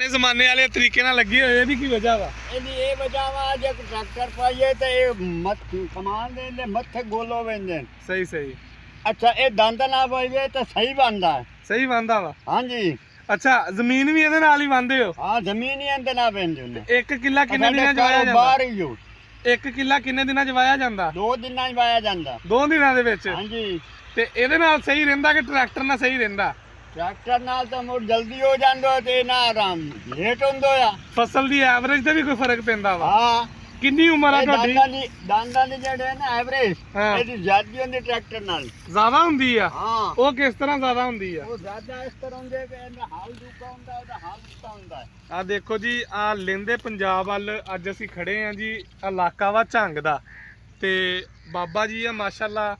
पुराने जमाने वाले तरीके नाल लगी होई ਇਹਦੀ ਕੀ ਵਜ੍ਹਾ ਵਾ ਇਹਦੀ ਇਹ ਵਜ੍ਹਾ ਵਾ ਜੇ ਟਰੈਕਟਰ ਪਾਈਏ ਤੇ ਇਹ ਕਮਾਨ ਦੇ ਮੱਥੇ ਗੋਲੋ ਵੰਦੇ ਸਹੀ ਸਹੀ ਅੱਛਾ ਇਹ ਦੰਦ ਨਾ ਪਾਈਏ ਤਾਂ ਸਹੀ ਬਣਦਾ ਸਹੀ ਬੰਦਾ ਵਾ ਹਾਂਜੀ ਅੱਛਾ ਜ਼ਮੀਨ ਵੀ ਇਹਦੇ ਨਾਲ ਹੀ ਬੰਦੇ ਹੋ ਹਾਂ ਜ਼ਮੀਨ ਹੀ ਇਹਦੇ ਨਾਲ ਵੰਦੇ ਨੇ 1 ਕਿੱਲਾ ਕਿੰਨੇ ਦਿਨਾਂ ਚ ਵਾਇਆ ਜਾਂਦਾ ਬਾਹਰ ਹੀ ਹੋ 1 ਕਿੱਲਾ ਕਿੰਨੇ ਦਿਨਾਂ ਚ ਵਾਇਆ ਜਾਂਦਾ 2 ਦਿਨਾਂ ਚ ਵਾਇਆ ਜਾਂਦਾ 2 ਦਿਨਾਂ ਦੇ ਵਿੱਚ ਹਾਂਜੀ ਤੇ ਇਹਦੇ ਨਾਲ ਸਹੀ ਰਹਿੰਦਾ ਕਿ ਟਰੈਕਟਰ ਨਾਲ ਸਹੀ ਰਹਿੰਦਾ ਟਰੈਕਟਰ ਨਾਲ ਤਾਂ ਮੋੜ ਜਲਦੀ ਹੋ ਜਾਂਦਾ ਤੇ ਨਾ ਆਰਾਮ ਲੇਟ ਹੁੰਦਾ ਆ ਫਸਲ ਦੀ ਐਵਰੇਜ ਤੇ ਵੀ ਕੋਈ ਫਰਕ ਪੈਂਦਾ ਵਾ ਹਾਂ ਕਿੰਨੀ ਉਮਰ ਆ ਤੁਹਾਡੀ ਦੰਦਾਂ ਦੀ ਜਿਹੜੇ ਨਾ ਐਵਰੇਜ ਹਾਂ। ਇਹਦੀ ਜ਼ਿਆਦੀ ਹੁੰਦੀ ਟਰੈਕਟਰ ਨਾਲ ਜ਼ਿਆਦਾ ਹੁੰਦੀ ਆ ਹਾਂ ਉਹ ਕਿਸ ਤਰ੍ਹਾਂ ਜ਼ਿਆਦਾ ਹੁੰਦੀ ਆ ਉਹ ਜ਼ਿਆਦਾ ਇਸ ਤਰ੍ਹਾਂ ਹੁੰਦੇ ਕਿ ਇਹਦਾ ਹਾਲ ਦੂਕਾ ਹੁੰਦਾ ਉਹਦਾ ਹਾਲ ਦੂਕਾ ਹੁੰਦਾ ਆ ਦੇਖੋ ਜੀ ਆ ਲੈਂਦੇ ਪੰਜਾਬ ਵੱਲ ਅੱਜ ਅਸੀਂ ਖੜੇ ਆ ਜੀ ਇਲਾਕਾ ਵਾ ਝੰਗ ਦਾ ਤੇ ਬਾਬਾ ਜੀ ਆ ਮਾਸ਼ਾਅੱਲਾ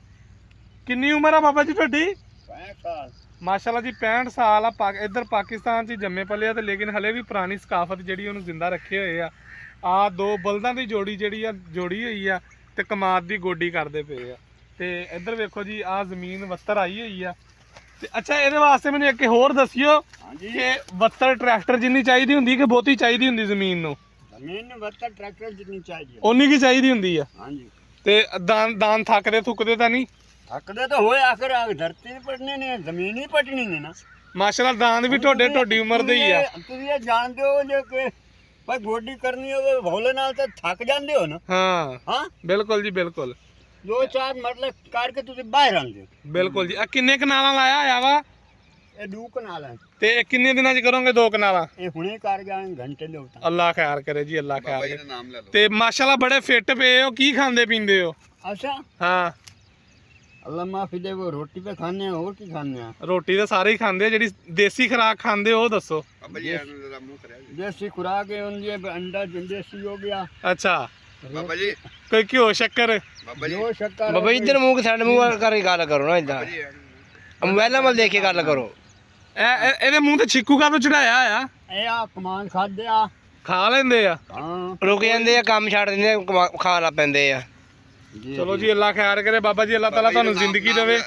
ਕਿੰਨੀ ਉਮਰ ਆ ਬਾਬਾ ਜੀ ਤੁਹਾਡੀ 65 ਸਾਲ ਮਾਸ਼ਾਅੱਲਾ ਜੀ 65 ਸਾਲ ਆ ਇੱਧਰ ਪਾਕਿਸਤਾਨ 'ਚ ਹੀ ਜੰਮੇ ਪਲੇ ਆ ਤੇ ਲੇਕਿਨ ਹਲੇ ਵੀ ਪੁਰਾਣੀ ਸਕਾਫਤ ਜਿਹੜੀ ਉਹਨੂੰ ਜ਼ਿੰਦਾ ਰੱਖੇ ਹੋਏ ਆ ਆ 2 ਬਲਦਾਂ ਦੀ ਜੋੜੀ ਜਿਹੜੀ ਆ ਜੋੜੀ ਹੋਈ ਆ ਤੇ ਕਮਾਦ ਦੀ ਗੋਡੀ ਕਰਦੇ ਪਏ ਆ ਤੇ ਇੱਧਰ ਵੇਖੋ ਜੀ ਆ ਜ਼ਮੀਨ ਵੱਤਰ ਆਈ ਹੋਈ ਆ ਤੇ ਅੱਛਾ ਇਹਦੇ ਵਾਸਤੇ ਮੈਨੂੰ ਇੱਕ ਹੋਰ ਦੱਸਿਓ ਹਾਂਜੀ ਕਿ ਵੱਤਰ ਟਰੈਕਟਰ ਜਿੰਨੀ ਚਾਹੀਦੀ ਹੁੰਦੀ ਕਿ ਬਹੁਤੀ ਚਾਹੀਦੀ ਹੁੰਦੀ ਜ਼ਮੀਨ ਨੂੰ ਜ਼ਮੀਨ ਨੂੰ ਵੱਤਰ ਟਰੈਕਟਰ ਜਿੰਨੀ ਚਾਹੀਦੀ ਓਨੀ ਕੀ ਚਾਹੀਦੀ ਹੁੰਦੀ ਆ ਹਾਂਜੀ ਤੇ ਦਾਨ ਥੱਕਦੇ ਥੁੱਕਦੇ ਤਾਂ ਨਹੀਂ ਥੱਕਦੇ ਤਾਂ ਹੋਏ ਆਖਰ ਧਰਤੀ ਨਹੀਂ ਪਟਣੀ ਨੇ ਜ਼ਮੀਨ ਹੀ ਪਟਣੀ ਨੇ ਨਾ ਮਾਸ਼ਾਅੱਲਾ ਦਾਨ ਵੀ ਤੁਹਾਡੀ ਉਮਰ ਦੇ ਹੀ ਆ ਤੁਸੀਂ ਇਹ ਜਾਣਦੇ ਹੋ ਜੇ ਕਿ ਭਾਈ ਗੋਡੀ ਕਰਨੀ ਹੋਵੇ ਭੋਲੇ ਨਾਲ ਤਾਂ ਥੱਕ ਜਾਂਦੇ ਹੋ ਨਾ ਹਾਂ ਹਾਂ ਬਿਲਕੁਲ ਜੀ ਬਿਲਕੁਲ 2-4 ਮਤਲਬ ਕਰਕੇ ਤੁਸੀਂ ਬਾਹਰ ਆਉਂਦੇ ਹੋ ਬਿਲਕੁਲ ਜੀ ਆ ਕਿੰਨੇ ਕਨਾਲਾਂ ਲਾਇਆ ਹੋਇਆ ਵਾ ਇਹ 2 ਕਨਾਲ ਹੈ ਤੇ ਇਹ ਕਿੰਨੇ ਦਿਨਾਂ 'ਚ ਕਰੋਗੇ 2 ਕਨਾਲਾਂ ਇਹ ਹੁਣੇ ਕਰ ਜਾਣ ਘੰਟੇ ਦੇ ਉੱਤੇ ਅੱਲਾ ਖੈਰ ਕਰੇ ਜੀ ਅੱਲਾ ਖੈਰ ਕਰੇ ਤੇ ਮਾਸ਼ਾਅੱਲਾ ਬੜੇ ਫਿੱਟ ਪਏ ਹੋ ਕੀ ਖਾਂਦੇ ਪੀਂਦੇ ਹੋ ਅੱਛਾ ਹਾਂ ਅੱਲਾ ਮਾਫੀ ਦੇ ਉਹ ਰੋਟੀ पे ਖਾਣੇ ਆ ਹੋਰ ਕੀ ਖਾਣੇ ਆ ਰੋਟੀ ਤਾਂ ਸਾਰੇ ਹੀ ਖਾਂਦੇ ਆ ਜਿਹੜੀ ਦੇਸੀ ਖੁਰਾਕ ਖਾਂਦੇ ਉਹ ਦੱਸੋ देसी खुराक है उनके अंडा देसी हो गया ਅੱਛਾ ਬਾਬਾ ਜੀ ਕੋਈ ਘਿਓ ਸ਼ੱਕਰ ਬਾਬਾ ਜੀ जो शक्कर ਬਾਬਾ ਇੱਧਰ ਮੂੰਹ ਸਾਡੇ ਮੂੰਹ ਵੱਲ ਕਰਕੇ ਗੱਲ ਕਰੋ ਨਾ ਇਦਾਂ ਮੋਬਾਈਲਾਂ ਵੱਲ ਦੇਖ ਕੇ ਗੱਲ ਕਰੋ ਇਹਦੇ ਮੂੰਹ ਤੇ ਛਿੱਕੂ ਕਾਹਤੋਂ ਚੜਾਇਆ ਆ ए आ कमान खादे आ ਖਾ ਲੈਂਦੇ ਆ हां ਰੁਕ ਜਾਂਦੇ ਆ ਕੰਮ ਛੱਡ ਦਿੰਦੇ ਆ ਖਾ ਲਾ ਪੈਂਦੇ ਆ ਚਲੋ ਜੀ ਅੱਲਾ ਖੈਰ ਕਰੇ ਬਾਬਾ ਜੀ ਅੱਲਾ ਤਾਲਾ ਤੁਹਾਨੂੰ ਜ਼ਿੰਦਗੀ ਦੇਵੇ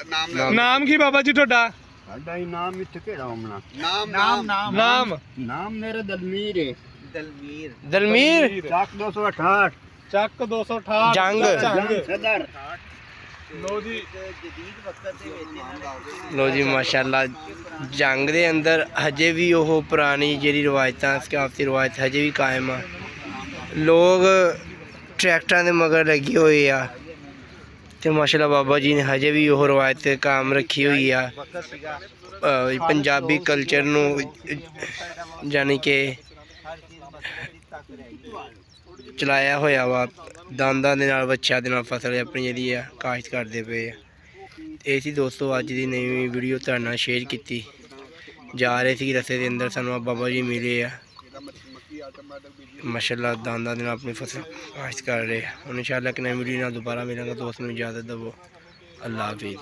ਨਾਮ ਕੀ ਬਾਬਾ ਜੀ ਤੁਹਾਡਾ साडा ही नाम इत्थे केड़ा होना ਨਾਮ ਨਾਮ नाम मेरा दलमीर है ਦਲਮੀਰ चाक 268 ਚੱਕ 268 ਜੰਗ। सदर ਲੋ ਜੀ ਲੋ ਜੀ ਮਾਸ਼ਾਅੱਲਾ ਜੰਗ ਦੇ ਅੰਦਰ ਹਜੇ ਵੀ ਉਹ ਪੁਰਾਣੀ ਜਿਹੜੀ ਰਵਾਇਤਾਂ ਸਕਾਫਤੀ ਰਵਾਇਤ ਹਜੇ ਵੀ ਕਾਇਮ ਆ ਲੋਕ ਟਰੈਕਟਰਾਂ ਦੇ ਮਗਰ ਲੱਗੇ ਹੋਏ ਆ ਤੇ ਮਾਸ਼ਾਅੱਲਾ ਬਾਬਾ ਜੀ ਨੇ ਹਜੇ ਵੀ ਉਹ ਰਵਾਇਤ ਕਾਇਮ ਰੱਖੀ ਹੋਈ ਆ ਪੰਜਾਬੀ ਕਲਚਰ ਨੂੰ ਯਾਨੀ ਕਿ ਚਲਾਇਆ ਹੋਇਆ ਵਾ ਦੰਦਾਂ ਦੇ ਨਾਲ ਬੱਚਿਆਂ ਦੇ ਨਾਲ ਫਸਲ ਆਪਣੀ ਜਿਹੜੀ ਆ ਕਾਸ਼ਤ ਕਰਦੇ ਪਏ ਆ ਇਹ ਸੀ ਦੋਸਤੋ ਅੱਜ ਦੀ ਨਵੀਂ ਵੀਡੀਓ ਤੁਹਾਡੇ ਨਾਲ ਸ਼ੇਅਰ ਕੀਤੀ ਜਾ ਰਹੇ ਸੀ ਰਸਤੇ ਦੇ ਅੰਦਰ ਸਾਨੂੰ ਬਾਬਾ ਜੀ ਮਿਲੇ ਆ ਮਾਸ਼ਾਅੱਲਾ ਦੰਦਾਂ ਦੇ ਨਾਲ ਆਪਣੀ ਫਸਲ ਕਾਸ਼ਤ ਕਰ ਰਹੇ ਆ ਹੁਣ ਇਨਸ਼ਾਅੱਲਾ ਕਿ ਨਵੀਂ ਵੀਡੀਓ ਨਾਲ ਦੁਬਾਰਾ ਮਿਲਾਂਗੇ ਦੋਸਤ ਨੂੰ ਇਜਾਜ਼ਤ ਦਿਓ ਅੱਲਾ ਹਾਫਿਜ਼।